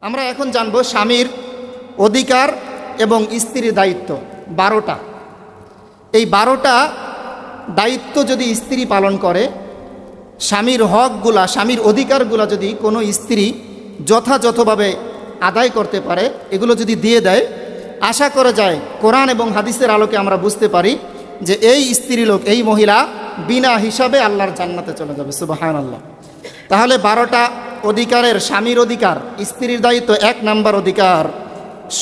আমরা এখন জানব স্বামীর অধিকার এবং স্ত্রীর দায়িত্ব 12টা। এই 12টা দায়িত্ব যদি স্ত্রী পালন করে, স্বামীর হকগুলা, স্বামীর অধিকারগুলা যদি কোনো স্ত্রী যথাযথভাবে আদায় করতে পারে, এগুলো যদি দিয়ে দেয়, আশা করা যায় কোরআন এবং হাদিসের আলোকে আমরা বুঝতে পারি যে এই স্ত্রীলোক, এই মহিলা বিনা হিসাবে আল্লাহর জান্নাতে চলে যাবে। সুবহানাল্লাহ। তাহলে 12টা অধিকারের স্বামীর অধিকার, স্ত্রীর দায়িত্ব। 1 নাম্বার অধিকার,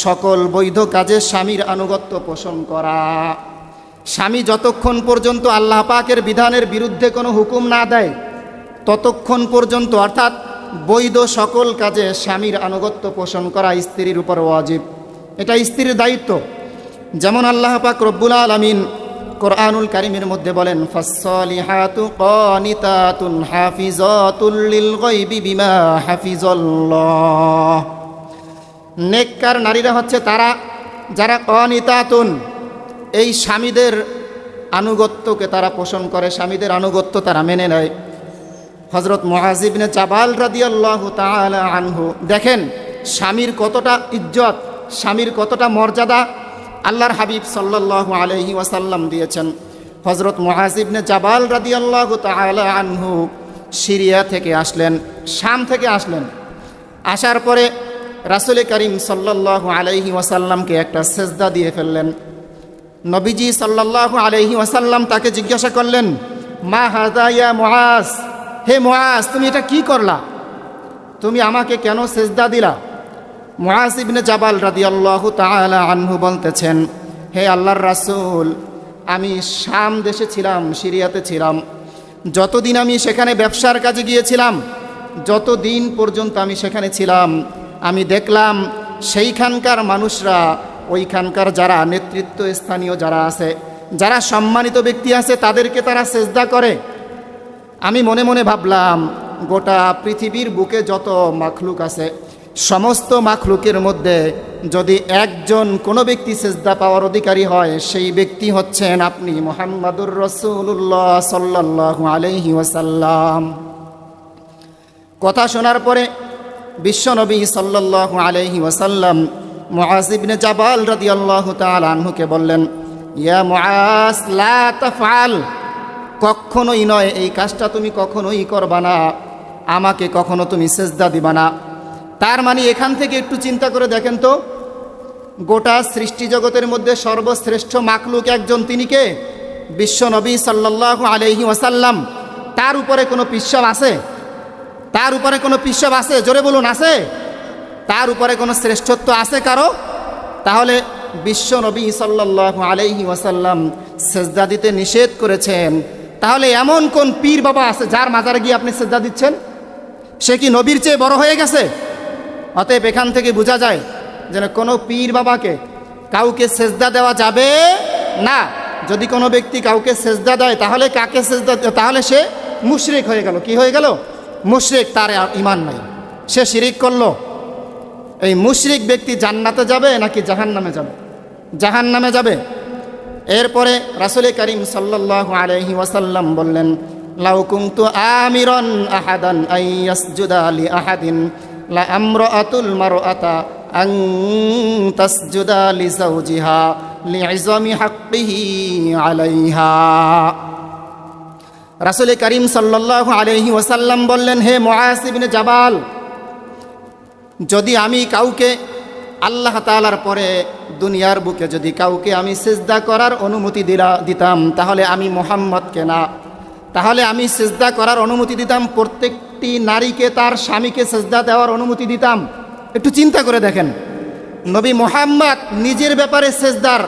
সকল বৈধ কাজে স্বামীর আনুগত্য পোষণ করা। স্বামী যতক্ষণ পর্যন্ত আল্লাহ পাকের বিধানের বিরুদ্ধে কোনো হুকুম না দেয় ততক্ষণ পর্যন্ত, অর্থাৎ বৈধ সকল কাজে স্বামীর আনুগত্য পোষণ করা স্ত্রীর উপর ওয়াজিব। এটা স্ত্রীর দায়িত্ব। যেমন আল্লাহ পাক রব্বুল আলামিন কোরআনুল কারীমের মধ্যে বলেন, ফাসসালিহাতু কানিতাতুন হাফিজাতুল লিল গায়বি বিমা হাফিজাল্লাহ। নেককার নারীরা হচ্ছে তারা যারা কানিতাতুন, এই স্বামীদের আনুগত্যকে তারা পোষণ করে, স্বামীদের আনুগত্য তারা মেনে নেয়। হযরত মুআয ইবনে জাবাল রাদিয়াল্লাহু তাআলা আনহু, দেখেন স্বামীর কতটা ইজ্জত, স্বামীর কতটা মর্যাদা আল্লাহর হাবিব সাল্লাল্লাহু আলাইহি ওয়াসাল্লাম দিয়েছেন। হযরত মুআয ইবনে জাবাল রাদিয়াল্লাহু তাআলা আনহু সিরিয়া থেকে আসলেন, শাম থেকে আসলেন। আসার পরে রাসূল করিম সাল্লাল্লাহু আলাইহি ওয়াসাল্লামকে একটা সেজদা দিয়ে ফেললেন। নবীজি সাল্লাল্লাহু আলাইহি ওয়াসাল্লাম তাকে জিজ্ঞাসা করলেন, মা হাযা ইয়া মুআয, হে মুআয তুমি এটা কি করলা, তুমি আমাকে কেন সেজদা দিলা? মুআয ইবনে জাবাল রাদিয়াল্লাহু তাআলা আনহু বলতেছেন, হে আল্লাহর রাসূল, আমি শাম দেশে ছিলাম, সিরিয়াতে ছিলাম। যতদিন আমি সেখানে ব্যবসার কাজে গিয়েছিলাম, যতদিন পর্যন্ত আমি সেখানে ছিলাম, আমি দেখলাম সেইখানকার মানুষরা, ওইখানকার যারা নেতৃত্ব স্থানীয় যারা আছে, যারা সম্মানিত ব্যক্তি আছে, তাদেরকে তারা সেজদা করে। আমি মনে মনে ভাবলাম, গোটা পৃথিবীর বুকে যত মাখলুক আছে, সমস্ত মাখলুকের মধ্যে যদি একজন কোনো ব্যক্তি সেজদা পাওয়ার অধিকারী হয়, সেই ব্যক্তি হচ্ছেন আপনি মুহাম্মাদুর রাসূলুল্লাহ সাল্লাল্লাহু আলাইহি ওয়াসাল্লাম। কথা শোনার পরে বিশ্বনবী সাল্লাল্লাহু আলাইহি ওয়াসাল্লাম মুআয ইবনে জাবাল রাদিয়াল্লাহু তাআলা আনহুকে বললেন, ইয়া মুআয লা তাফআল, কখনোই নয়, এই কাজটা তুমি কখনোই করবা না, আমাকে কখনো তুমি সেজদা দিবা না। তার মানে এখান থেকে একটু চিন্তা করে দেখেন তো, গোটা সৃষ্টি জগতের মধ্যে সর্বশ্রেষ্ঠ মাখলুক একজন, তিনি কে? বিশ্বনবী সাল্লাল্লাহু আলাইহি ওয়াসাল্লাম। তার উপরে কোনো পিশাব আছে? তার উপরে কোনো পিশাব আছে? জোরে বলুন, আছে? তার উপরে কোনো শ্রেষ্ঠত্ব আছে কারো? তাহলে বিশ্বনবী সাল্লাল্লাহু আলাইহি ওয়াসাল্লাম সেজদা দিতে নিষেধ করেছেন। তাহলে এমন কোন পীর বাবা আছে যার মাজারে গিয়ে আপনি সেজদা দিচ্ছেন? সে কি নবীর চেয়ে বড় হয়ে গেছে? অতএব এখান থেকে বোঝা যায় যেন কোনো পীর বাবাকে কাউকে সেজদা দেওয়া যাবে না। যদি কোনো ব্যক্তি কাউকে সেজদা দেয়, তাহলে কাকে সেজদা? তাহলে সে মুশরিক হয়ে গেল। কি হয়ে গেল? মুশরিক। তার ঈমান নাই, সে শিরিক করলো। এই মুশরিক ব্যক্তি জান্নাতে যাবে নাকি জাহান্নামে যাবে? জাহান্নামে যাবে। এরপরে রাসূল করিম সাল্লাল্লাহু আলাইহি ওয়াসাল্লাম বললেন, লাউ কুনতু আমিরান আহাদান আন ইয়াসজুদা লি আহাদিন লা আমরাতুল মারআতা আন তাসজুদা লি যাওজিহা লিইযামি হাক্কিহি আলাইহা। রাসূল করিম সাল্লাল্লাহু আলাইহি ওয়াসাল্লাম বললেন, হে মুআয ইবনে জাবাল, যদি আমি কাউকে আল্লাহ তাআলার পরে দুনিয়ার বুকে যদি কাউকে আমি সিজদা করার অনুমতি দিতাম, তাহলে আমি মুহাম্মদকে না, তাহলে আমি সিজদা করার অনুমতি দিতাম প্রত্যেকটি নারীকে তার স্বামীকে সিজদা দেওয়ার অনুমতি দিতাম। একটু চিন্তা করে দেখেন, নবী মুহাম্মদ নিজের ব্যাপারে সিজদার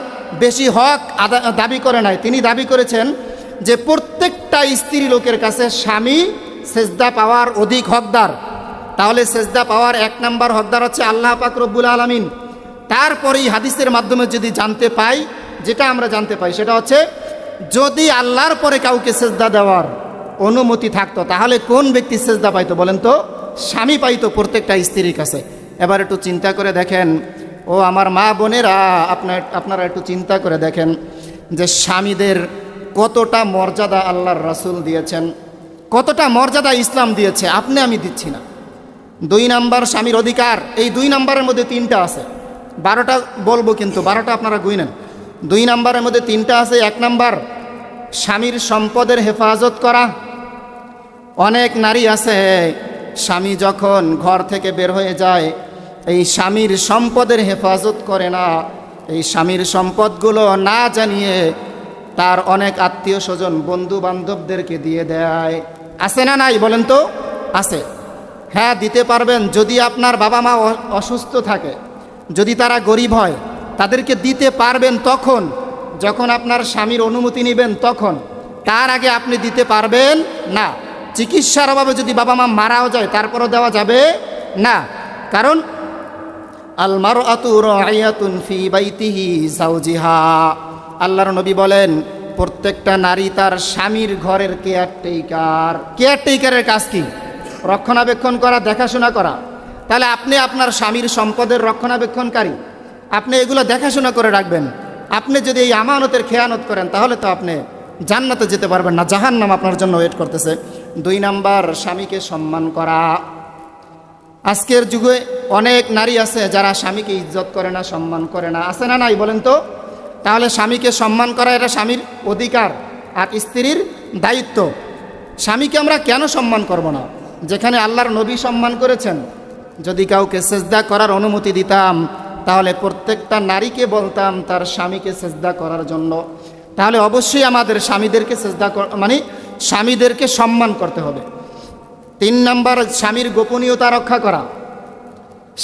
বেশি হক দাবি করে নাই। তিনি দাবি করেছেন যে প্রত্যেকটা স্ত্রী লোকের কাছে স্বামী সিজদা পাওয়ার অধিক হকদার। তাহলে সেজদা পাওয়ার 1 নাম্বার হকদার হচ্ছে আল্লাহ পাক রব্বুল আলামিন। তারপরেই হাদিসের মাধ্যমে যদি জানতে পাই, যেটা আমরা জানতে পাই সেটা হচ্ছে, যদি আল্লাহর পরে কাউকে সেজদা দেওয়ার অনুমতি থাকতো, তাহলে কোন ব্যক্তি সেজদা পাইতো বলেন তো? স্বামী পাইতো প্রত্যেকটা স্ত্রীর কাছে। এবার একটু চিন্তা করে দেখেন, ও আমার মা বোনেরা, আপনারা একটু চিন্তা করে দেখেন যে স্বামীদের কতটা মর্যাদা আল্লাহর রাসূল দিয়েছেন, কতটা মর্যাদা ইসলাম দিয়েছে, আপনি আমি দিচ্ছি না। 2 নাম্বার স্বামীর অধিকার, এই 2 নাম্বারের মধ্যে 3টা আছে। 12টা বলবো কিন্তু 12টা আপনারা গুনেন। 2 নাম্বারের মধ্যে 3টা আছে। 1 নাম্বার স্বামীর সম্পদের হেফাজত করা। অনেক নারী আছে স্বামী যখন ঘর থেকে বের হয়ে যায় এই স্বামীর সম্পদের হেফাজত করে না, এই স্বামীর সম্পদগুলো না জানিয়ে তার অনেক আত্মীয় স্বজন বন্ধু বান্ধবদেরকে দিয়ে দেয়। আছে না নাই বলেন তো? আছে। হ্যাঁ, দিতে পারবেন যদি আপনার বাবা মা অসুস্থ থাকে, যদি তারা গরিব হয়, তাদেরকে দিতে পারবেন তখন যখন আপনার স্বামীর অনুমতি নেবেন তখন। তার আগে আপনি দিতে পারবেন না। চিকিৎসার অভাবে যদি বাবা মা মারাও যায় তারপরও দেওয়া যাবে না। কারণ আল মারআতু রাইয়াতুন ফি বাইতিহি যাওজিহা, আল্লাহর নবী বলেন প্রত্যেকটা নারী তার স্বামীর ঘরের কেয়ারটেকার। কেয়ারটেকারের কাজ কি? রক্ষণাবেক্ষণ করা, দেখাশোনা করা। তাহলে আপনি আপনার স্বামীর সম্পদের রক্ষণাবেক্ষণকারী, আপনি এগুলো দেখাশোনা করে রাখবেন। আপনি যদি এই আমানতের খেয়ানত করেন তাহলে তো আপনি জান্নাতে যেতে পারবেন না, জাহান্নাম আপনার জন্য ওয়েট করতেছে। 2 নাম্বার স্বামীকে সম্মান করা। আজকের যুগে অনেক নারী আছে যারা স্বামীকে ইজ্জত করে না, সম্মান করে না। আছে না নাই বলেন তো? তাহলে স্বামীকে সম্মান করা এটা স্বামীর অধিকার আর স্ত্রীর দায়িত্ব। স্বামীকে আমরা কেন সম্মান করব না? যেখানে আল্লাহর নবী সম্মান করেছেন। যদি কাউকে সেজদা করার অনুমতি দিতাম তাহলে প্রত্যেকটা নারীকে বলতাম তার স্বামীকে সেজদা করার জন্য। তাহলে অবশ্যই আমাদের স্বামীদেরকে সেজদা মানে স্বামীদেরকে সম্মান করতে হবে। 3 নাম্বার স্বামীর গোপনীয়তা রক্ষা করা।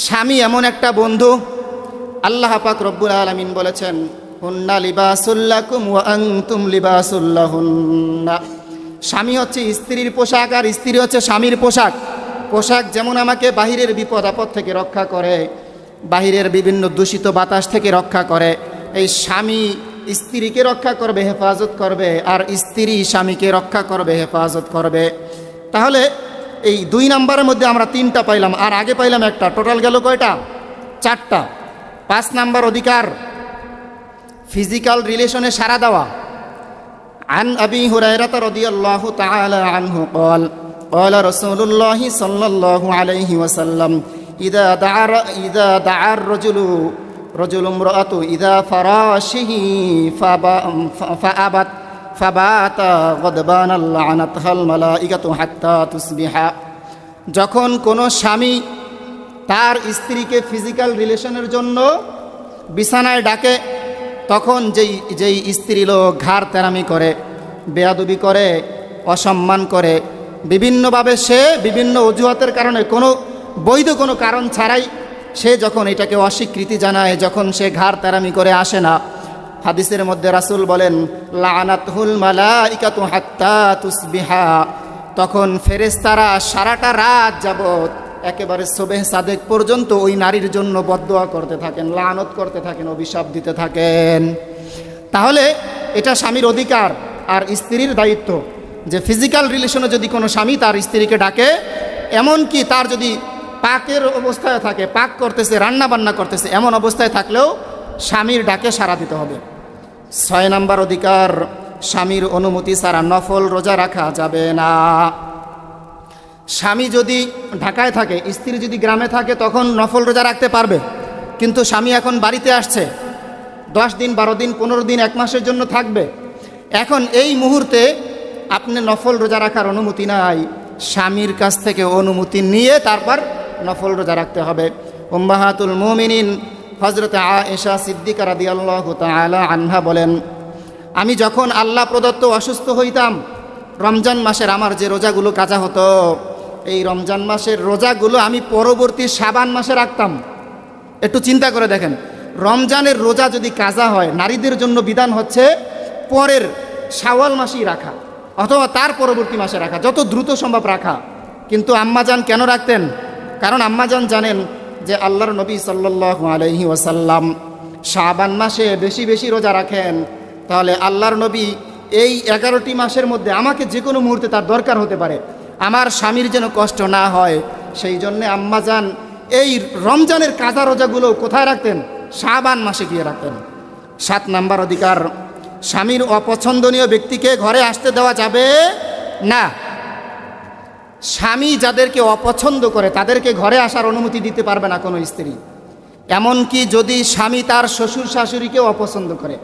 স্বামী এমন একটা বন্ধু, আল্লাহ পাক রব্বুল আলামিন বলেছেন হুন্না লিবাসুল লাকুম ওয়া আনতুম লিবাসুল লাহুন্না। স্বামী হচ্ছে স্ত্রীর পোশাক আর স্ত্রী হচ্ছে স্বামীর পোশাক। পোশাক যেমন আমাকে বাহিরের বিপদ আপদ থেকে রক্ষা করে, বাহিরের বিভিন্ন দূষিত বাতাস থেকে রক্ষা করে, এই স্বামী স্ত্রীকে রক্ষা করবে, হেফাজত করবে, আর স্ত্রী স্বামীকে রক্ষা করবে, হেফাজত করবে। তাহলে এই 2 নাম্বারের মধ্যে আমরা 3টা পাইলাম, আর আগে পাইলাম একটা। টোটাল গেল কয়টা? 4টা। 5 নাম্বার অধিকার ফিজিক্যাল রিলেশনে সাড়া দেওয়া। عن أبي هريرة رضي الله تعالى عنه قال قال رسول الله صلى الله عليه وسلم إذا دعا رجل امرأة إذا فراشه فأبت فبات غضبان لعنتها الملائكة حتى تصبح। যখন কোনো স্বামী তার স্ত্রীকে ফিজিক্যাল রিলেশনের জন্য বিছানায় ডাকে তখন যেই স্ত্রী লোক ঘাড় তেরামি করে, বেয়াদবি করে, অসম্মান করে, বিভিন্নভাবে সে বিভিন্ন অজুহাতের কারণে কোনো বৈধ কোনো কারণ ছাড়াই সে যখন এটাকে অস্বীকৃতি জানায়, যখন সে ঘাড় তেরামি করে আসে না, হাদিসের মধ্যে রাসূল বলেন লাআনাতুল মালাইকাতু হাত্তা তুসবিহা, তখন ফেরেশতারা সারাটা রাত যাবত একেবারে সুবহ সাদেক পর্যন্ত ওই নারীর জন্য বদদোয়া করতে থাকেন, লানত করতে থাকেন, অভিশাপ দিতে থাকেন। তাহলে এটা স্বামীর অধিকার আর স্ত্রীর দায়িত্ব যে ফিজিক্যাল রিলেশনে যদি কোনো স্বামী তার স্ত্রীকে ডাকে, এমনকি তার যদি পাকের অবস্থায় থাকে, পাক করতেছে, রান্না বান্না করতেছে, এমন অবস্থায় থাকলেও স্বামীর ডাকে সাড়া দিতে হবে। 6 নাম্বার অধিকার স্বামীর অনুমতি ছাড়া নফল রোজা রাখা যাবে না। স্বামী যদি ঢাকায় থাকে, স্ত্রী যদি গ্রামে থাকে, তখন নফল রোজা রাখতে পারবে। কিন্তু স্বামী এখন বাড়িতে আসছে, 10 দিন 12 দিন 15 দিন 1 মাসের জন্য থাকবে। এখন এই মুহূর্তে আপনি নফল রোজা রাখার অনুমতি নাই, স্বামীর কাছ থেকে অনুমতি নিয়ে তারপর নফল রোজা রাখতে হবে। উম্মাহাতুল মুমিনিন হযরত আয়েশা সিদ্দিকা রাদিয়াল্লাহু তাআলা আনহা বলেন, আমি যখন আল্লাহ প্রদত্ত অসুস্থ হইতাম, রমজান মাসের আমার যে রোজাগুলো কাজা হতো, এই রমজান মাসের রোজাগুলো আমি পরবর্তী শাবান মাসে রাখতাম। একটু চিন্তা করে দেখেন, রমজানের রোজা যদি কাজা হয়, নারীদের জন্য বিধান হচ্ছে পরের শাওয়াল মাসেই রাখা অথবা তার পরবর্তী মাসে রাখা, যত দ্রুত সম্ভব রাখা। কিন্তু আম্মাজান কেন রাখতেন? কারণ আম্মাজান জানেন যে আল্লাহর নবী সাল্লাল্লাহু আলাইহি ওয়াসাল্লাম শাবান মাসে বেশি বেশি রোজা রাখেন। তাহলে আল্লাহর নবী এই 11টি মাসের মধ্যে আমাকে যে কোনো মুহূর্তে তার দরকার হতে পারে, আমার স্বামীর যেন কষ্ট না হয়, সেই জন্যে আম্মাজান এই রমজানের কাজা রোজাগুলো কোথায় রাখতেন? শাবান মাসে গিয়ে রাখতেন। 7 নাম্বার অধিকার স্বামীর অপছন্দনীয় ব্যক্তিকে ঘরে আসতে দেওয়া যাবে না। স্বামী যাদেরকে অপছন্দ করে তাদেরকে ঘরে আসার অনুমতি দিতে পারবে না কোনো স্ত্রী। এমনকি যদি স্বামী তার শ্বশুর শাশুড়িকেও অপছন্দ করে,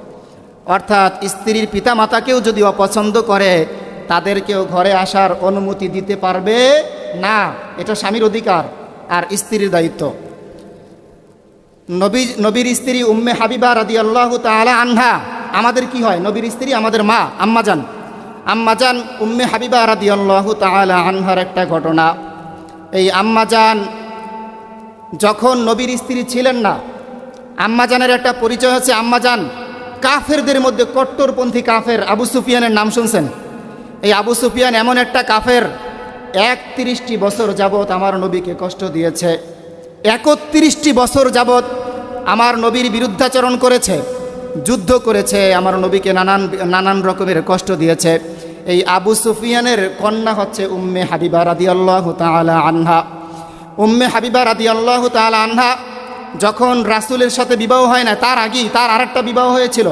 অর্থাৎ স্ত্রীর পিতামাতাকেও যদি অপছন্দ করে, তাদেরকেও ঘরে আসার অনুমতি দিতে পারবে না। এটা স্বামীর অধিকার আর স্ত্রীর দায়িত্ব। নবীর স্ত্রী উম্মে হাবিবা রাদিয়াল্লাহু তাআলা আনহা, আমাদের কি হয়? নবীর স্ত্রী আমাদের মা, আম্মাজান উম্মে হাবিবা রাদিয়াল্লাহু তাআলা আনহার একটা ঘটনা। এই আম্মাজান যখন নবীর স্ত্রী ছিলেন না, আম্মাজানের একটা পরিচয় হচ্ছে, আম্মাজান কাফেরদের মধ্যে কট্টরপন্থী কাফের আবু সুফিয়ানের নাম শুনছেন? এই আবু সুফিয়ান এমন একটা কাফের, 31টি বছর যাবৎ আমার নবীকে কষ্ট দিয়েছে। 31টি বছর যাবৎ আমার নবীর বিরুদ্ধাচরণ করেছে, যুদ্ধ করেছে, আমার নবীকে নানান রকমের কষ্ট দিয়েছে। এই আবু সুফিয়ানের কন্যা হচ্ছে উম্মে হাবিবা রাদিয়াল্লাহু তাআলা আনহা। উম্মে হাবিবা রাদিয়াল্লাহু তাআলা আনহা যখন রাসূলের সাথে বিবাহ হয় না, তার আগেই তার আরেকটা বিবাহ হয়েছিল।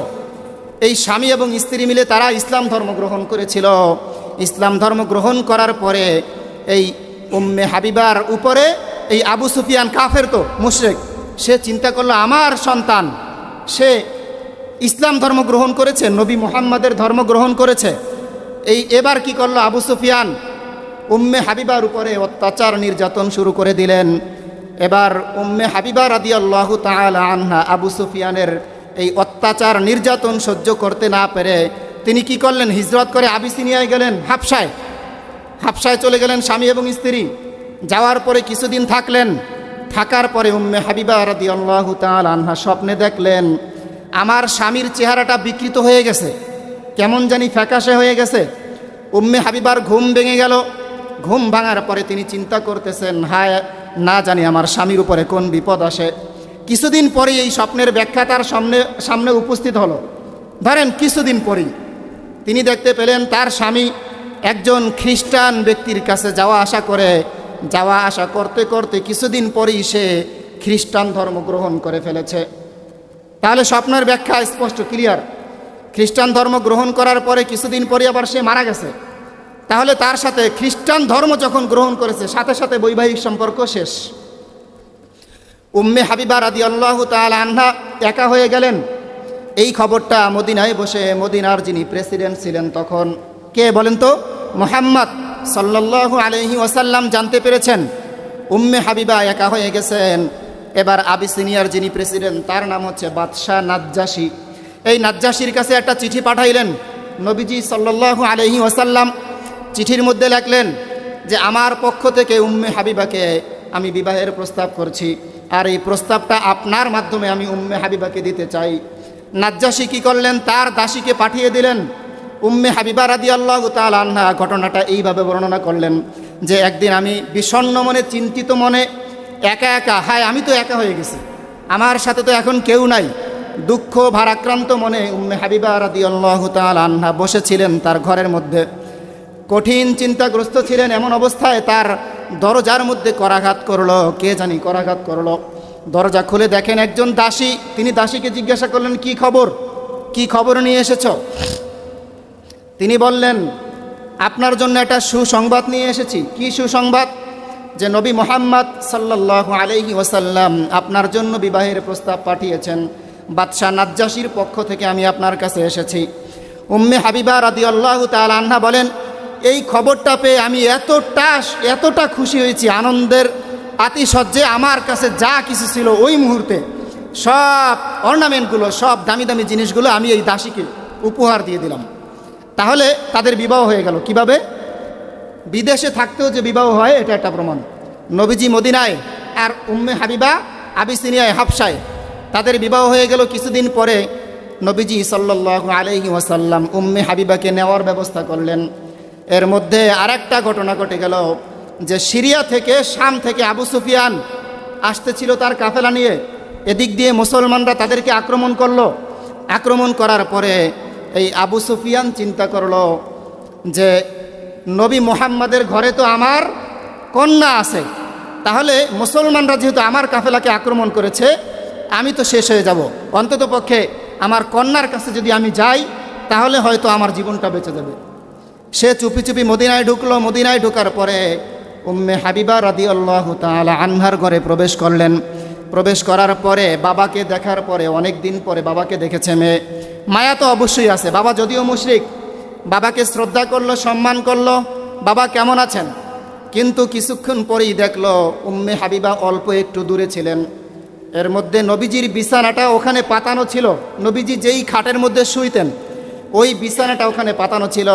এই স্বামী এবং স্ত্রী মিলে তারা ইসলাম ধর্ম গ্রহণ করেছিল। ইসলাম ধর্ম গ্রহণ করার পরে এই উম্মে হাবিবার উপরে এই আবু সুফিয়ান, কাফের তো, মুশরিক, সে চিন্তা করলো আমার সন্তান, সে ইসলাম ধর্ম গ্রহণ করেছে, নবী মুহাম্মাদের ধর্ম গ্রহণ করেছে। এবার কি করলো আবু সুফিয়ান? উম্মে হাবিবার উপরে অত্যাচার নির্যাতন শুরু করে দিলেন। এবার উম্মে হাবিবা রাদিয়াল্লাহু তাআলা আনহা আবু সুফিয়ানের এই অত্যাচার নির্যাতন সহ্য করতে না পেরে তিনি কি করলেন? হিজরত করে আবিসিনিয়ায় গেলেন, হাবশায় চলে গেলেন স্বামী এবং স্ত্রী। যাওয়ার পরে কিছুদিন থাকলেন। থাকার পরে উম্মে হাবিবা রাদিয়াল্লাহু তাআলা আনহা স্বপ্নে দেখলেন আমার স্বামীর চেহারাটা বিকৃত হয়ে গেছে, কেমন জানি ফ্যাকাশে হয়ে গেছে। উম্মে হাবিবার ঘুম ভেঙে গেল। ঘুম ভাঙার পরে তিনি চিন্তা করতেছেন, হায়, না জানি আমার স্বামীর উপরে কোন বিপদ আসে। কিছুদিন পরে এই স্বপ্নের ব্যাখ্যা তার সামনে উপস্থিত হলো। ধরেন কিছুদিন পরেই তিনি দেখতে পেলেন তার স্বামী একজন খ্রিস্টান ব্যক্তির কাছে যাওয়া আসা করতে করতে কিছুদিন পরেই সে খ্রিস্টান ধর্ম গ্রহণ করে ফেলেছে। তাহলে স্বপ্নের ব্যাখ্যা স্পষ্ট, ক্লিয়ার। খ্রিস্টান ধর্ম গ্রহণ করার পরে কিছুদিন পরে আবার সে মারা গেছে। তাহলে তার সাথে খ্রিস্টান ধর্ম যখন গ্রহণ করেছে, সাথে সাথে বৈবাহিক সম্পর্ক শেষ। উম্মে হাবিবা রাদিয়াল্লাহু তাআলা আনহা একা হয়ে গেলেন। এই খবরটা মদিনায় বসে, মদিনার যিনি প্রেসিডেন্ট ছিলেন তখন, কে বলেন তো? মুহাম্মদ সাল্লাল্লাহু আলাইহি ওয়াসাল্লাম জানতে পেরেছেন উম্মে হাবিবা একা হয়ে গেছেন। এবার আবিসিনিয়ার যিনি প্রেসিডেন্ট, তার নাম হচ্ছে বাদশাহ নাজ্জাশী। এই নাজ্জাশীর কাছে একটা চিঠি পাঠাইলেন নবীজি সাল্লাল্লাহু আলাইহি ওয়াসাল্লাম। চিঠির মধ্যে লিখলেন যে আমার পক্ষ থেকে উম্মে হাবিবাকে আমি বিবাহের প্রস্তাব করছি, আর এই প্রস্তাবটা আপনার মাধ্যমে আমি উম্মে হাবিবাকে দিতে চাই। নাজ্জাশী কি করলেন? তার দাসীকে পাঠিয়ে দিলেন। উম্মে হাবিবা রাদিয়াল্লাহু তাআলা আনহা ঘটনাটা এইভাবে বর্ণনা করলেন যে একদিন আমি বিষণ্ণ মনে, চিন্তিত মনে, একা, হায় আমি তো একা হয়ে গেছি, আমার সাথে তো এখন কেউ নাই, দুঃখ ভারাক্রান্ত মনে উম্মে হাবিবা রাদিয়াল্লাহু তাআলা আনহা বসেছিলেন তার ঘরের মধ্যে, কঠিন চিন্তাগ্রস্ত ছিলেন। এমন অবস্থায় তার দরজার মধ্যে করাঘাত করলো, কে জানি করাঘাত করলো। দরজা খুলে দেখেন একজন দাসী। তিনি দাসীকে জিজ্ঞাসা করলেন, কি খবর নিয়ে এসেছ? তিনি বললেন, আপনার জন্য একটা সুসংবাদ নিয়ে এসেছি। কি সুসংবাদ? যে নবী মুহাম্মদ সাল্লাল্লাহু আলাইহি ওয়াসাল্লাম আপনার জন্য বিবাহের প্রস্তাব পাঠিয়েছেন। বাদশাহ নাজ্জাশীর পক্ষ থেকে আমি আপনার কাছে এসেছি। উম্মে হাবিবা রাদিয়াল্লাহু তাআলা আনহা বলেন, এই খবরটা পেয়ে আমি এতটা খুশি হয়েছি, আনন্দের আতিশয্যে আমার কাছে যা কিছু ছিল ওই মুহূর্তে সব অর্নামেন্টগুলো, সব দামি দামি জিনিসগুলো আমি এই দাসীকে উপহার দিয়ে দিলাম। তাহলে তাদের বিবাহ হয়ে গেল। কিভাবে? বিদেশে থাকতেও যে বিবাহ হয়, এটা একটা প্রমাণ। নবীজি মদিনায় আর উম্মে হাবিবা আবিসিনিয়ায়, হাবশায়, তাদের বিবাহ হয়ে গেল। কিছুদিন পরে নবীজি সাল্লাল্লাহু আলাইহি ওয়াসাল্লাম উম্মে হাবিবাকে নেওয়ার ব্যবস্থা করলেন। এর মধ্যে আরেকটা ঘটনা ঘটে গেল যে সিরিয়া থেকে, শাম থেকে আবু সুফিয়ান আসতেছিল তার কাফেলা নিয়ে। এদিক দিয়ে মুসলমানরা তাদেরকে আক্রমণ করলো। আক্রমণ করার পরে এই আবু সুফিয়ান চিন্তা করলো যে নবী মুহাম্মাদের ঘরে তো আমার কন্যা আছে, তাহলে মুসলমানরা যেহেতু আমার কাফেলাকে আক্রমণ করেছে, আমি তো শেষ হয়ে যাব। অন্তত পক্ষে আমার কন্যার কাছে যদি আমি যাই, তাহলে হয়তো আমার জীবনটা বেঁচে যাবে। সে চুপি চুপি মদিনায় ঢুকলো। মদিনায় ঢোকার পরে উম্মে হাবিবা রাদিয়াল্লাহু তাআলা আনহার ঘরে প্রবেশ করলেন। প্রবেশ করার পরে বাবাকে দেখার পরে অনেক দিন পরে বাবাকে দেখেছে মেয়ে। মায়া তো অবশ্যই আছে, বাবা যদিও মুশরিক, বাবাকে শ্রদ্ধা করলো, সম্মান করলো, বাবা কেমন আছেন। কিন্তু কিছুক্ষণ পরেই দেখলো উম্মে হাবিবা অল্প একটু দূরে ছিলেন। এর মধ্যে নবীজির বিছানাটা ওখানে পাতানো ছিল, নবীজি যেই খাটের মধ্যে শুইতেন ওই বিছানাটা ওখানে পাতানো ছিল।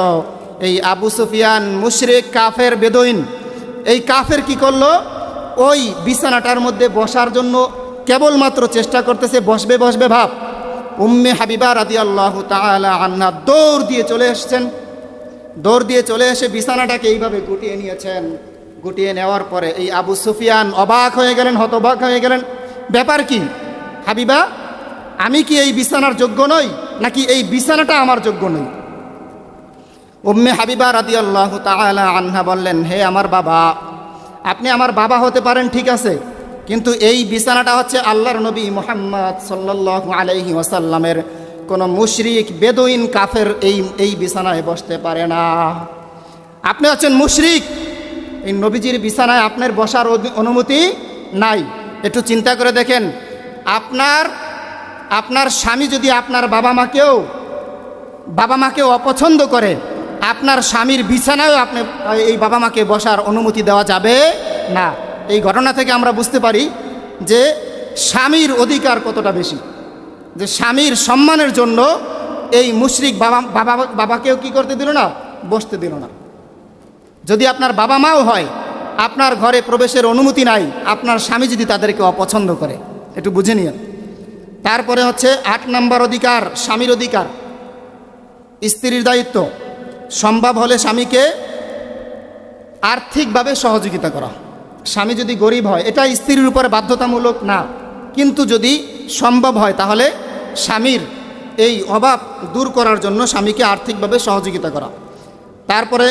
এই আবু সুফিয়ান মুশরিক কাফের বেদুইন, এই কাফের কি করলো, ওই বিছানাটার মধ্যে বসার জন্য কেবলমাত্র চেষ্টা করতেছে, বসবে বসবে ভাব। উম্মে হাবিবা রাদিয়াল্লাহু তাআলা আনহা দৌড় দিয়ে চলে এসেছেন। দৌড় দিয়ে চলে এসে বিছানাটাকে এইভাবে গুটিয়ে নিয়েছেন। গুটিয়ে নেওয়ার পরে এই আবু সুফিয়ান অবাক হয়ে গেলেন, হতবাক হয়ে গেলেন। ব্যাপার কি হাবিবা, আমি কি এই বিছানার যোগ্য নই, নাকি এই বিছানাটা আমার যোগ্য নই? উম্মে হাবিবা রাদিয়াল্লাহু তাআলা আনহা বললেন, হে আমার বাবা, আপনি আমার বাবা হতে পারেন ঠিক আছে, কিন্তু এই বিছানাটা হচ্ছে আল্লাহর নবী মুহাম্মদ সাল্লাল্লাহু আলাইহি ওয়াসাল্লামের কোনো মুশরিক বেদুইন কাফের এই বিছানায় বসতে পারে না। আপনি হচ্ছেন মুশরিক, এই নবীজির বিছানায় আপনার বসার অনুমতি নাই। একটু চিন্তা করে দেখেন, আপনার স্বামী যদি আপনার বাবা মাকেও অপছন্দ করে, আপনার স্বামীর বিছানায়ও আপনি এই বাবা মাকে বসার অনুমতি দেওয়া যাবে না। এই ঘটনা থেকে আমরা বুঝতে পারি যে স্বামীর অধিকার কতটা বেশি, যে স্বামীর সম্মানের জন্য এই মুশরিক বাবাকেও কি করতে দিল না, বসতে দিল না। যদি আপনার বাবা মাও হয়, আপনার ঘরে প্রবেশের অনুমতি নাই, আপনার স্বামী যদি তাদেরকে অপছন্দ করে, একটু বুঝে নিন। তারপরে হচ্ছে 8 নম্বর অধিকার, স্বামীর অধিকার, স্ত্রীর দায়িত্ব। সম্ভব হলে স্বামীকে আর্থিকভাবে সহযোগিতা করা। স্বামী যদি গরিব হয়, এটা স্ত্রীর উপরে বাধ্যতামূলক না, কিন্তু যদি সম্ভব হয় তাহলে স্বামীর এই অভাব দূর করার জন্য স্বামীকে আর্থিকভাবে সহযোগিতা করা। তারপরে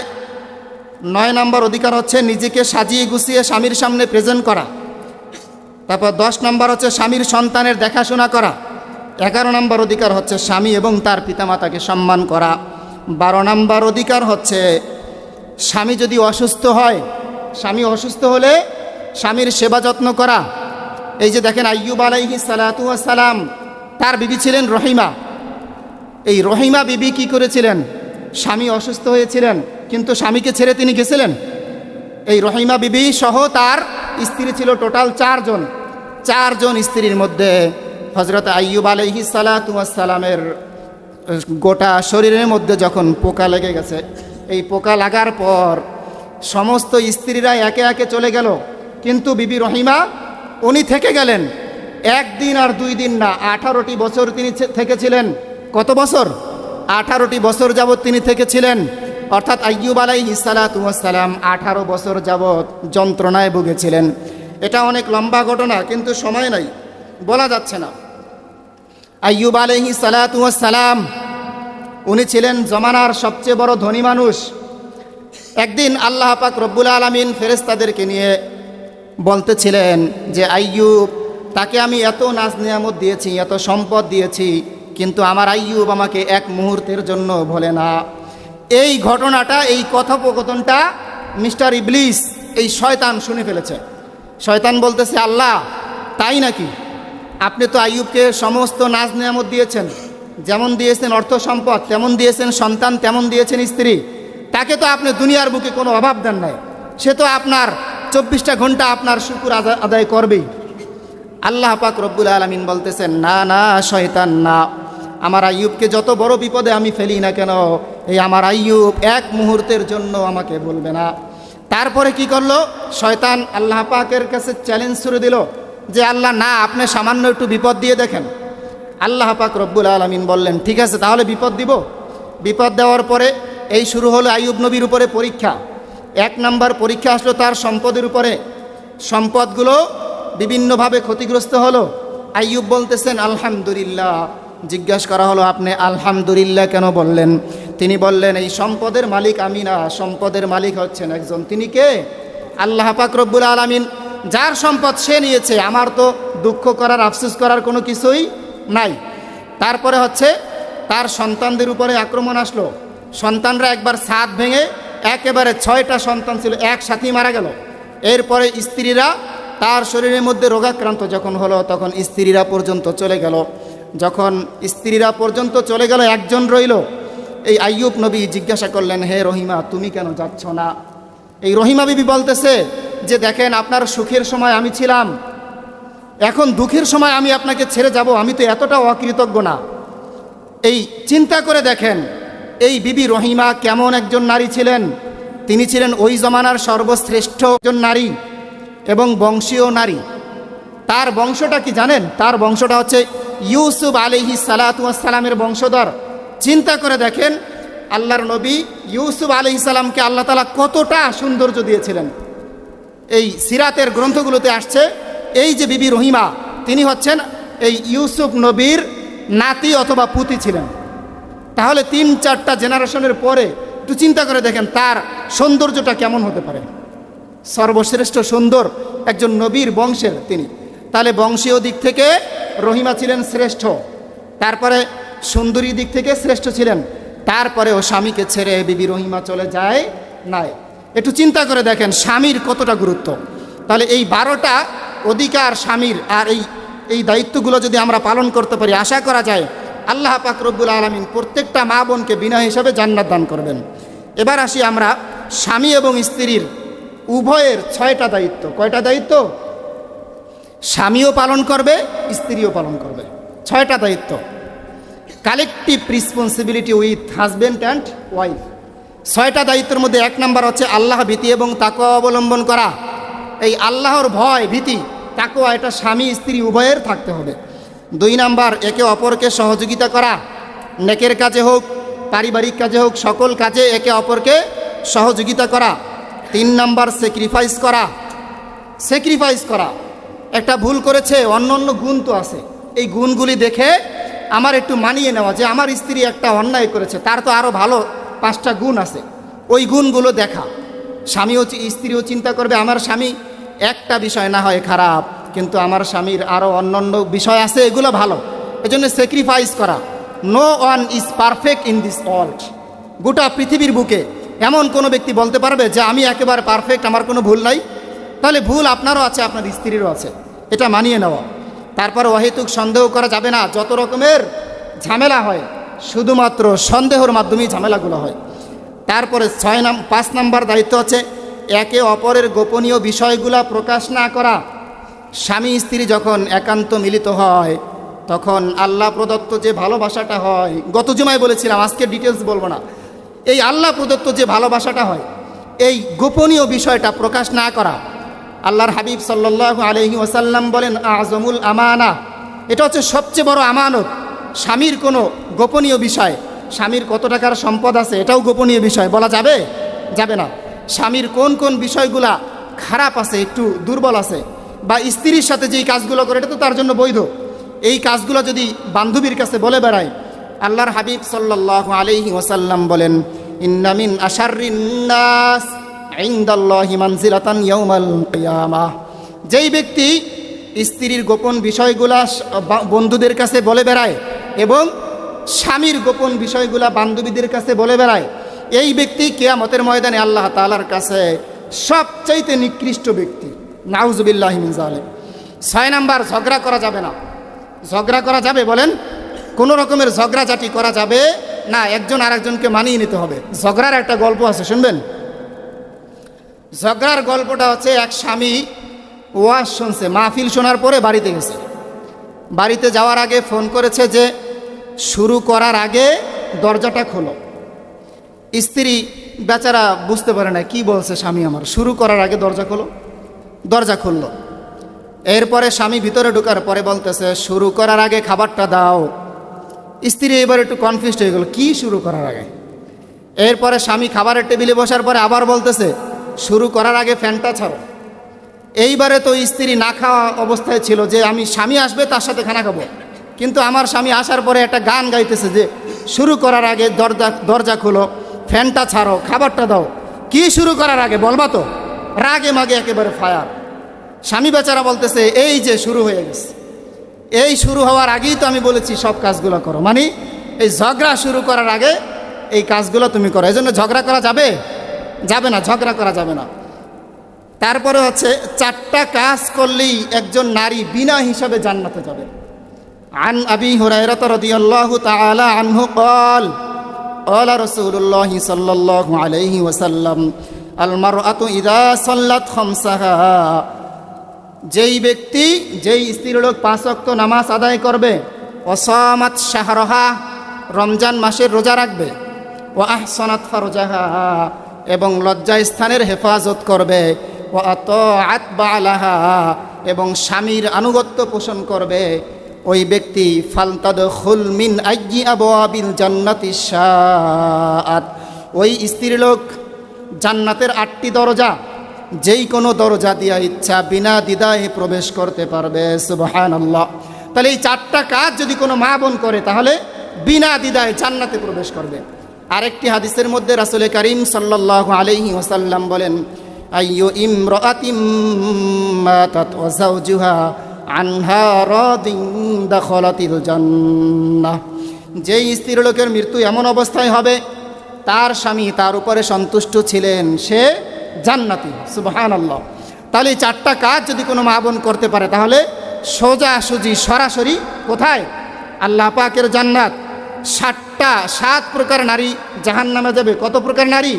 9 নম্বর অধিকার হচ্ছে নিজেকে সাজিয়ে গুছিয়ে স্বামীর সামনে প্রেজেন্ট করা। তারপর 10 নম্বর হচ্ছে স্বামীর সন্তানের দেখাশোনা করা। 11 নম্বর অধিকার হচ্ছে স্বামী এবং তার পিতামাতাকে সম্মান করা। 12 নম্বর অধিকার হচ্ছে স্বামী যদি অসুস্থ হয়, স্বামী অসুস্থ হলে স্বামীর সেবা যত্ন করা। এই যে দেখেন আইয়ুব আলাইহিস সালাতু ওয়াস সালাম, তার বিবি ছিলেন রহিমা। এই রহিমা বিবি কি করেছিলেন, স্বামী অসুস্থ হয়েছিলেন কিন্তু স্বামীকে ছেড়ে তিনি গেছিলেন। এই রহিমা বিবি সহ তার স্ত্রী ছিল টোটাল 4 জন। 4 জন স্ত্রীর মধ্যে হযরত আইয়ুব আলাইহিস সালাতু ওয়াস সালামের গোটা শরীরের মধ্যে যখন পোকা লেগে গেছে, এই পোকা লাগার পর সমস্ত স্ত্রীরা একে একে চলে গেল, কিন্তু বিবি রহিমা উনি থেকে গেলেন। 1 দিন আর 2 দিন না, 18টি বছর তিনি থেকেছিলেন। কত বছর? 18টি বছর যাবৎ তিনি থেকেছিলেন। অর্থাৎ আইয়ুব আলাইহিস সালাতু ওয়াস সালাম 18 বছর যাবৎ যন্ত্রণায় ভুগেছিলেন। এটা অনেক লম্বা ঘটনা, কিন্তু সময় নাই, বলা যাচ্ছে না। আইয়ুব আলাইহিস সালাতু ওয়াস সালাম উনি ছিলেন জমানার সবচেয়ে বড় ধনী মানুষ। একদিন আল্লাহ পাক রব্বুল আলামিন ফেরেশতাদেরকে নিয়ে বলতেছিলেন যে আইয়ুব, তাকে আমি এত নাজ নিয়ামত দিয়েছি, এত সম্পদ দিয়েছি, কিন্তু আমার আইয়ুব আমাকে এক মুহূর্তের জন্য ভোলে না। এই ঘটনাটা, এই কথোপকথনটা মিস্টার ইবলিস, এই শয়তান শুনে ফেলেছে। শয়তান বলতেছে, আল্লাহ তাই নাকি? আপনি তো আইয়ুবকে সমস্ত নাজ নিয়ামত দিয়েছেন, যেমন দিয়েছেন অর্থ সম্পদ, তেমন দিয়েছেন সন্তান, তেমন দিয়েছেন স্ত্রী। তাকে তো আপনি দুনিয়ার বুকে কোনো অভাব দেন নাই, সে তো আপনার 24টা ঘন্টা আপনার শুকর আদায় করবেই। আল্লাহ পাক রব্বুল আলামিন বলতেছেন, না না শয়তান না, আমার আইয়ুবকে যত বড় বিপদে আমি ফেলি না কেন, এই আমার আইয়ুব এক মুহূর্তের জন্য আমাকে বলবে না। তারপরে কি করলো শয়তান? আল্লাহ পাকের কাছে চ্যালেঞ্জ ছুড়ে দিল যে আল্লাহ না, আপনি সামান্য একটু বিপদ দিয়ে দেখেন। আল্লাহ পাক রব্বুল আলামিন বললেন, ঠিক আছে তাহলে বিপদ দিব। বিপদ দেওয়ার পরে এই শুরু হলো আইয়ুব নবীর উপরে পরীক্ষা। 1 নম্বর পরীক্ষা আসলো তার সম্পদের উপরে। সম্পদগুলো বিভিন্নভাবে ক্ষতিগ্রস্ত হলো। আইয়ুব বলতেছেন আলহামদুলিল্লাহ। জিজ্ঞাসা করা হলো, আপনি আলহামদুলিল্লাহ কেন বললেন? তিনি বললেন, এই সম্পদের মালিক আমি না, সম্পদের মালিক হচ্ছেন একজন। তিনি কে? আল্লাহ পাক রব্বুল আলামিন। যার সম্পদ সে নিয়েছে, আমার তো দুঃখ করার, আফসোস করার কোনো কিছুই নাই। তারপরে হচ্ছে তার সন্তানদের উপরে আক্রমণ আসলো। সন্তানরা একবার ছাদ ভেঙে একেবারে 6টা সন্তান ছিল একসাথেই মারা গেল। এরপরে স্ত্রীরা তার শরীরের মধ্যে রোগাক্রান্ত যখন হলো তখন স্ত্রীরা পর্যন্ত চলে গেল। যখন স্ত্রীরা পর্যন্ত চলে গেল, একজন রইল। এই আইয়ুব নবী জিজ্ঞাসা করলেন, হে রহিমা, তুমি কেন যাচ্ছ না? এই রহিমা বিবি বলতেছে যে দেখেন, আপনার সুখের সময় আমি ছিলাম, এখন দুঃখের সময় আমি আপনাকে ছেড়ে যাব, আমি তো এতটাও অকৃতজ্ঞ না। এই চিন্তা করে দেখেন এই বিবি রহিমা কেমন একজন নারী ছিলেন। তিনি ছিলেন ওই জমানার সর্বশ্রেষ্ঠ একজন নারী এবং বংশীয় নারী। তার বংশটা কি জানেন? তার বংশটা হচ্ছে ইউসুফ আলাইহিস সালাতু ওয়াস সালামের বংশধর। চিন্তা করে দেখেন আল্লাহর নবী ইউসুফ আলাইহিস সালামকে আল্লাহ তাআলা কতটা সৌন্দর্য দিয়েছিলেন। এই সিরাতের গ্রন্থগুলোতে আসছে এই যে বিবি রহিমা, তিনি হচ্ছেন এই ইউসুফ নবীর নাতি অথবা পুতি ছিলেন। তাহলে 3-4টা জেনারেশনের পরে একটু চিন্তা করে দেখেন তার সৌন্দর্যটা কেমন হতে পারে। সর্বশ্রেষ্ঠ সুন্দর একজন নবীর বংশের তিনি। তাহলে বংশীয় দিক থেকে রহিমা ছিলেন শ্রেষ্ঠ, তারপরে সুন্দরী দিক থেকে শ্রেষ্ঠ ছিলেন। তারপরে ও স্বামীকে ছেড়ে বিবি রহিমা চলে যায় নাই। একটু চিন্তা করে দেখেন স্বামীর কতটা গুরুত্ব। তাহলে এই 12টা অধিকার স্বামীর, আর এই দায়িত্বগুলো যদি আমরা পালন করতে পারি, আশা করা যায় আল্লাহ পাক রব্বুল আলামিন প্রত্যেকটা মা বোনকে বিনা হিসাবে জান্নাত দান করবেন। এবার আসি আমরা স্বামী এবং স্ত্রীর উভয়ের 6টা দায়িত্ব। কয়টা দায়িত্ব? স্বামীও পালন করবে, স্ত্রীও পালন করবে। 6টা দায়িত্ব, collective responsibility with husband and wife. 6টা দায়িত্বের মধ্যে 1 নাম্বার হচ্ছে আল্লাহ ভীতি এবং তাকওয়া অবলম্বন করা। এই আল্লাহর ভয়, ভীতি, তাকওয়া এটা স্বামী স্ত্রী উভয়ের থাকতে হবে। 2 নাম্বার একে অপরকে সহযোগিতা করা, নেকের কাজে হোক, পারিবারিক কাজে হোক, সকল কাজে একে অপরকে সহযোগিতা করা। 3 নাম্বার স্যাক্রিফাইস করা। স্যাক্রিফাইস করা, একটা ভুল করেছে, অন্য অন্য গুণ তো আছে, এই গুণগুলি দেখে আমার একটু মানিয়ে নেওয়া যে আমার স্ত্রী একটা অন্যায় করেছে, তার তো আরও ভালো 5টা গুণ আছে, ওই গুণগুলো দেখা। স্বামীও স্ত্রীও চিন্তা করবে আমার স্বামী একটা বিষয় না হয় খারাপ, কিন্তু আমার স্বামীর আরও অন্যান্য বিষয় আছে, এগুলো ভালো। এজন্য স্যাক্রিফাইস করা। No one is perfect in this world. গোটা পৃথিবীর বুকে এমন কোনো ব্যক্তি বলতে পারবে যে আমি একেবারে পারফেক্ট, আমার কোনো ভুল নাই? তাহলে ভুল আপনারও আছে, আপনার স্ত্রীরও আছে, এটা মানিয়ে নেওয়া। তারপর অহেতুক সন্দেহ করা যাবে না। যত রকমের ঝামেলা হয় শুধুমাত্র সন্দেহের মাধ্যমেই ঝামেলাগুলো হয়। তারপরে 5 নাম্বার দায়িত্ব হচ্ছে একে অপরের গোপনীয় বিষয়গুলো প্রকাশ না করা। স্বামী স্ত্রী যখন একান্ত মিলিত হয় তখন আল্লাহ প্রদত্ত যে ভালোবাসাটা হয়, গত জুমায় বলেছিলাম, আজকে ডিটেলস বলবো না, এই আল্লাহ প্রদত্ত যে ভালোবাসাটা হয়, এই গোপনীয় বিষয়টা প্রকাশ না করা। আল্লাহর হাবিব সাল্লাল্লাহু আলাইহি ওয়াসাল্লাম বলেন আযমুল আমানা, এটা হচ্ছে সবচেয়ে বড় আমানত। স্বামীর কোনো গোপনীয় বিষয়, স্বামীর কত টাকার সম্পদ আছে এটাও গোপনীয় বিষয়, বলা যাবে? যাবে না। স্বামীর কোন কোন বিষয়গুলা খারাপ আছে, একটু দুর্বল আছে, বা স্ত্রীর সাথে যেই কাজগুলো করে এটা তো তার জন্য বৈধ, এই কাজগুলো যদি বান্ধবীর কাছে বলে বেড়ায়, আল্লাহর হাবিব সাল্লাল্লাহু আলাইহি ওয়াসাল্লাম বলেন ইন্না মিন আশাররিন নাস ইনদাল্লাহি মানজিলাতান ইয়াউমাল কিয়ামাহ। যেই ব্যক্তি স্ত্রীর গোপন বিষয়গুলা বন্ধুদের কাছে বলে বেড়ায় এবং স্বামীর গোপন বিষয়গুলা বান্ধবীদের কাছে বলে বেড়ায়, এই ব্যক্তি কিয়ামতের ময়দানে আল্লাহ তাআলার কাছে সবচাইতে নিকৃষ্ট ব্যক্তি। নাউজুবিল্লাহি মিন যালিক। 6 নাম্বার ঝগড়া করা যাবে না। ঝগড়া করা যাবে বলেন? কোনো রকমের ঝগড়াঝাটি করা যাবে না, একজন আরেকজনকে মানিয়ে নিতে হবে। ঝগড়ার একটা গল্প আছে, শুনবেন? ঝগড়ার গল্পটা হচ্ছে এক স্বামী ওয়াজ শুনছে, মাহফিল শোনার পরে বাড়িতে গেছে। বাড়িতে যাওয়ার আগে ফোন করেছে যে শুরু করার আগে দরজাটা খোলো। স্ত্রী বেচারা বুঝতে পারে না কি বলছে স্বামী আমার, শুরু করার আগে দরজা খোলো। দরজা খুলল। এরপরে স্বামী ভিতরে ঢোকার পরে বলতেছে শুরু করার আগে খাবারটা দাও। স্ত্রী এবার একটু কনফিউজড হয়ে গেল, কি শুরু করার আগে? এরপরে স্বামী খাবারের টেবিলে বসার পরে আবার বলতেছে শুরু করার আগে ফ্যানটা ছাড়ো। এইবারে তো স্ত্রী না খাওয়া অবস্থায় ছিল যে আমি স্বামী আসবে তার সাথে খানা খাবো, কিন্তু আমার স্বামী আসার পরে একটা গান গাইতেছে যে শুরু করার আগে দরজা খোলো, ফ্যানটা ছাড়ো, খাবারটা দাও। কি শুরু করার আগে বলবা তো? রাগে মাগে একেবারে ফায়ার। স্বামী বেচারা বলতেছে এই যে শুরু হয়ে গেছে, এই শুরু হওয়ার আগেই তো আমি বলেছি সব কাজগুলো করো, মানে এই ঝগড়া শুরু করার আগে এই কাজগুলো তুমি করো। এই জন্য ঝগড়া করা যাবে? যাবে না, ঝগড়া করা যাবে না। তারপরে হচ্ছে 4টা কাজ করলেই একজন নারী বিনা হিসাবে জান্নাতে যাবে। আন আবি হুরায়রা রাদিয়াল্লাহু তাআলা আনহু قال قال رسول الله صلى الله عليه وسلم المرأة إذا صلت خمسها, যেই স্ত্রীলোক 5 ওয়াক্ত নামাজ আদায় করবে, ওয়াসামাত শাহরাহা, রমজান মাসের রোজা রাখবে, ওয়া আহসানাত ফারজাহা, এবং লজ্জা স্থানের হেফাজত করবে, ওয়া আতাআত বালাহা, এবং স্বামীর আনুগত্য পোষণ করবে, ওই ব্যক্তি ফালতাদখুল মিন আইয়ি আবওয়াবিল জান্নাতি শাআত, ওই স্ত্রীলোক জান্নাতের 8টি দরজা যেই কোনো দরজা দিয়া ইচ্ছা বিনা দ্বিধায় প্রবেশ করতে পারবে। সুবহানাল্লাহ। তাহলে এই 4টা কাজ যদি কোনো মা বোন করে তাহলে বিনা দ্বিধায় জান্নাতে প্রবেশ করবে। আরেকটি হাদিসের মধ্যে রাসূল করিম সাল্লাল্লাহু আলাইহি ওয়াসাল্লাম বলেন, আইয়ু ইমরাআতিম মাতাত ওয়া যাওজুহা আনহা রাদিন দাখালাতিল জান্নাহ, যেই স্ত্রীলোকের মৃত্যু এমন অবস্থায় হবে তার স্বামী তার উপরে সন্তুষ্ট ছিলেন, সে জান্নাতি। সুবহানাল্লাহ। তাহলে এই 4টা কাজ যদি কোনো মা বোন করতে পারে তাহলে সোজাসুজি সরাসরি কোথায়? আল্লাহ পাকের জান্নাত। 7 প্রকার নারী জাহান্নামে যাবে। কত প্রকার নারী?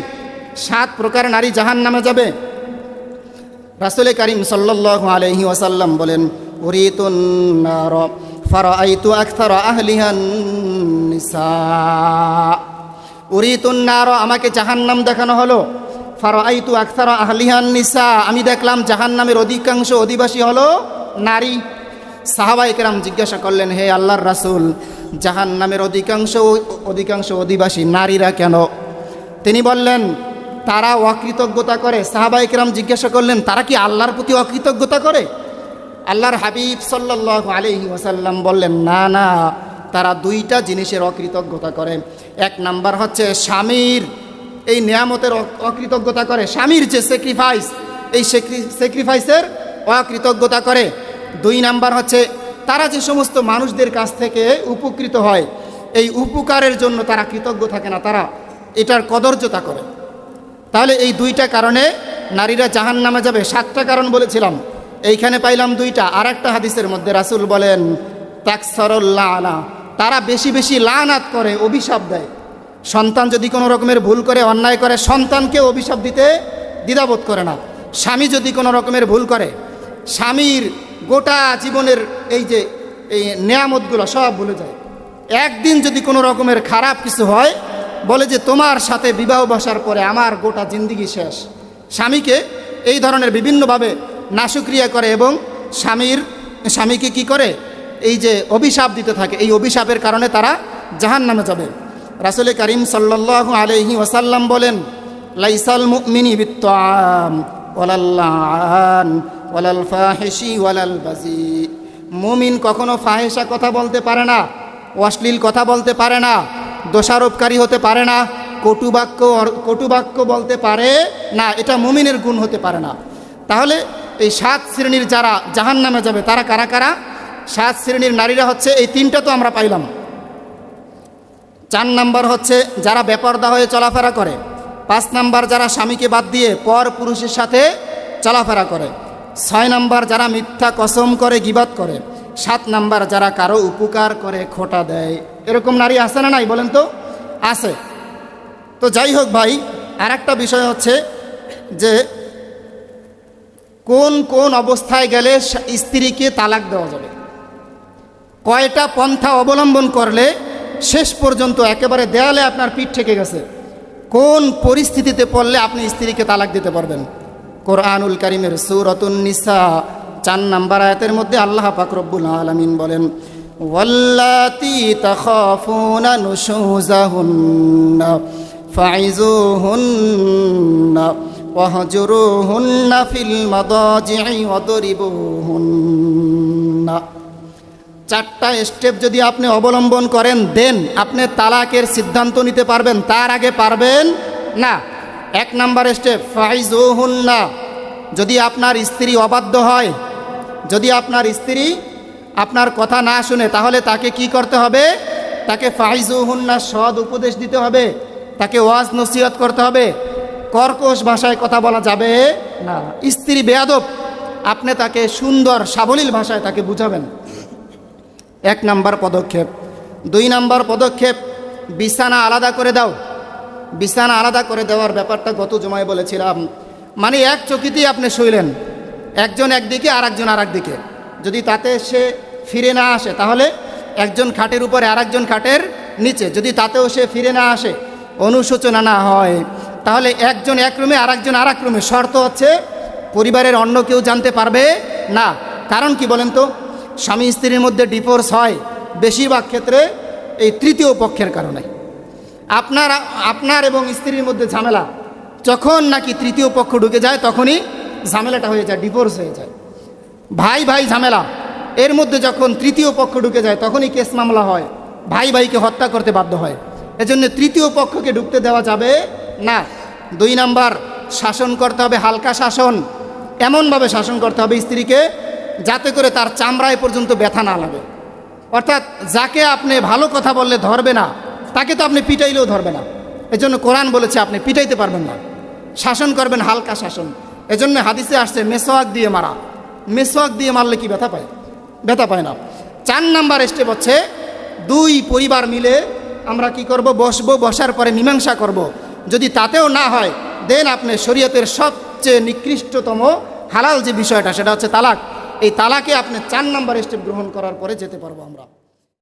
7 প্রকার নারী জাহান্নামে যাবে। রাসূল করিম সাল্লাল্লাহু আলাইহি ওয়াসাল্লাম বলেন, উরিতুন নার ফারাআইতু আকসারা আহলিহান নিসা, উরিতুন নার, আমাকে জাহান্নাম দেখানো হলো, ফারাআইতু আকসারা আহলিহান নিসা, আমি দেখলাম জাহান্নামের অধিকাংশ অধিবাসী হলো নারী। সাহাবায়ে কেরাম জিজ্ঞাসা করলেন, হে আল্লাহর রাসূল, জাহান্নামের অধিকাংশ অধিবাসী নারীরা কেন? তিনি বললেন, তারা অকৃতজ্ঞতা করে। সাহাবায়ে কেরাম জিজ্ঞাসা করলেন, তারা কি আল্লাহর প্রতি অকৃতজ্ঞতা করে? আল্লাহর হাবিব সাল্লাল্লাহু আলাইহি ওয়াসাল্লাম বললেন, না না, তারা 2টা জিনিসের অকৃতজ্ঞতা করে। 1 নাম্বার হচ্ছে স্বামীর এই নিয়ামতের অকৃতজ্ঞতা করে, স্বামীর যে স্যাক্রিফাইস, এই স্যাক্রিফাইসের অকৃতজ্ঞতা করে। 2 নাম্বার হচ্ছে তারা যে সমস্ত মানুষদের কাছ থেকে উপকৃত হয়, এই উপকারের জন্য তারা কৃতজ্ঞ থাকে না, তারা এটার কদর্যতা করে। তাহলে এই 2টা কারণে নারীরা জাহান্নামে যাবে। 7টা কারণ বলেছিলাম, এইখানে পাইলাম 2টা। আর একটা হাদিসের মধ্যে রাসূল বলেন, তাকসারুল লানা, তারা বেশি বেশি লানাত করে, অভিশাপ দেয়। সন্তান যদি কোনো রকমের ভুল করে, অন্যায় করে, সন্তানকে অভিশাপ দিতে দ্বিধাবোধ করে না। স্বামী যদি কোনো রকমের ভুল করে, স্বামীর গোটা জীবনের এই নেয়ামতগুলো সব ভুলে যায়। একদিন যদি কোনো রকমের খারাপ কিছু হয়, বলে যে তোমার সাথে বিবাহ বসার পরে আমার গোটা জিন্দিগি শেষ। স্বামীকে এই ধরনের বিভিন্নভাবে নাশুক্রিয়া করে এবং স্বামীকে কি করে, এই যে অভিশাপ দিতে থাকে। এই অভিশাপের কারণে তারা জাহান্নামে যাবে। রাসূল করিম সাল্লাল্লাহু আলাইহি ওয়াসাল্লাম বলেন, লাইসাল মুমিনি বিত্তাম ওয়ালাল লাআন ওয়ালাল ফাহিশি ওয়ালাল বাজি, মুমিন কখনো ফাহিশা কথা বলতে পারে না, অশ্লীল কথা বলতে পারে না, দোষারোপকারী হতে পারে না, কটুবাক্য বলতে পারে না, এটা মুমিনের গুণ হতে পারে না। তাহলে এই 7 শ্রেণীর যারা জাহান্নামে যাবে তারা কারা কারা? 7 শ্রেণীর নারীরা হচ্ছে এই 3টা তো আমরা পাইলাম। 4 নাম্বার হচ্ছে যারা বেপরদা হয়ে চলাফেরা করে। 5 নাম্বার যারা স্বামীকে বাদ দিয়ে পর পুরুষের সাথে চলাফেরা করে। 6 নাম্বার যারা মিথ্যা কসম করে, গীবাত করে। 7 নাম্বার যারা কারো উপকার করে, খোঁটা দেয়। এরকম নারী আছে না নাই বলেন তো? আছে। তো যাই হোক ভাই, আর একটা বিষয় হচ্ছে যে কোন কোন অবস্থায় গেলে স্ত্রীকে তালাক দেওয়া যাবে, কয়টা পন্থা অবলম্বন করলে শেষ পর্যন্ত একেবারে দেয়ালে আপনার পিঠ ঠেকে গেছে, কোন পরিস্থিতিতে পড়লে আপনি স্ত্রীকে তালাক দিতে পারবেন। কোরআনুল কারীমের সূরাতুন নিসা 4 নম্বর আয়াতের মধ্যে আল্লাহ পাক রব্বুল আলামিন বলেন, ওয়াল্লাতী তাখাফুনা নুশুযাহুন্না ফাইযুহুন্না ওয়াহজুরুহুন্না ফিল মাদাজি'i ওয়াদরিবুহুন্না। 4টা স্টেপ যদি আপনি অবলম্বন করেন, দেন আপনি তালাকের সিদ্ধান্ত নিতে পারবেন। তার আগে পারবেন না। 1 নম্বর স্টেপ, ফাইযুহুন্না, যদি আপনার স্ত্রী অবাধ্য হয়, যদি আপনার স্ত্রী আপনার কথা না শুনে, তাহলে তাকে কি করতে হবে? তাকে ফাইযুহুন্না, সৎ উপদেশ দিতে হবে, তাকে ওয়াজ নসিহত করতে হবে। কর্কশ ভাষায় কথা বলা যাবে না। স্ত্রী বেয়াদব, আপনি তাকে সুন্দর সাবলীল ভাষায় তাকে বুঝাবেন, 1 নাম্বার পদক্ষেপ। 2 নাম্বার পদক্ষেপ, বিছানা আলাদা করে দাও। বিছানা আলাদা করে দেওয়ার ব্যাপারটা গত জুমায় বলেছিলাম। মানে এক চকিতেই আপনি শুইলেন, একজন একদিকে আর একজন আর একদিকে। যদি তাতে সে ফিরে না আসে তাহলে একজন খাটের উপরে আর একজন খাটের নিচে। যদি তাতেও সে ফিরে না আসে, অনুশোচনা না হয়, তাহলে একজন এক রুমে আর একজন আর এক রুমে। শর্ত হচ্ছে পরিবারের অন্য কেউ জানতে পারবে না। কারণ কি বলেন তো, স্বামী স্ত্রীর মধ্যে ডিভোর্স হয় বেশিরভাগ ক্ষেত্রে এই তৃতীয় পক্ষের কারণে। আপনার এবং স্ত্রীর মধ্যে ঝামেলা যখন নাকি তৃতীয় পক্ষ ঢুকে যায় তখনই ঝামেলাটা হয়ে যায়, ডিভোর্স হয়ে যায়। ভাই ভাই ঝামেলা, এর মধ্যে যখন তৃতীয় পক্ষ ঢুকে যায় তখনই কেস মামলা হয়, ভাই ভাইকে হত্যা করতে বাধ্য হয়। এজন্য তৃতীয় পক্ষকে ঢুকতে দেওয়া যাবে না। 2 নাম্বার, শাসন করতে হবে, হালকা শাসন। এমনভাবে শাসন করতে হবে স্ত্রীকে যাতে করে তার চামড়ায় পর্যন্ত ব্যথা না লাগে। অর্থাৎ যাকে আপনি ভালো কথা বললে ধরবে না, তাকে তো আপনি পিটাইলেও ধরবে না। এজন্য কোরআন বলেছে আপনি পিটাইতে পারবেন না, শাসন করবেন, হালকা শাসন। এজন্য হাদিসে আসছে মেসোয়াক দিয়ে মারা। মেসোয়াক দিয়ে মারলে কি ব্যথা পায়? ব্যথা পায় না। 4 নাম্বার স্টেপ হচ্ছে 2 পরিবার মিলে আমরা কি করব, বসবো, বসার পরে মীমাংসা করব। যদি তাতেও না হয়, দেন আপনি শরীয়তের সবচেয়ে নিকৃষ্টতম হালাল যে বিষয়টা সেটা হচ্ছে তালাক। এই তালাকে আপনি 4 নাম্বার স্টেপ গ্রহণ করার পরে যেতে পারবো আমরা।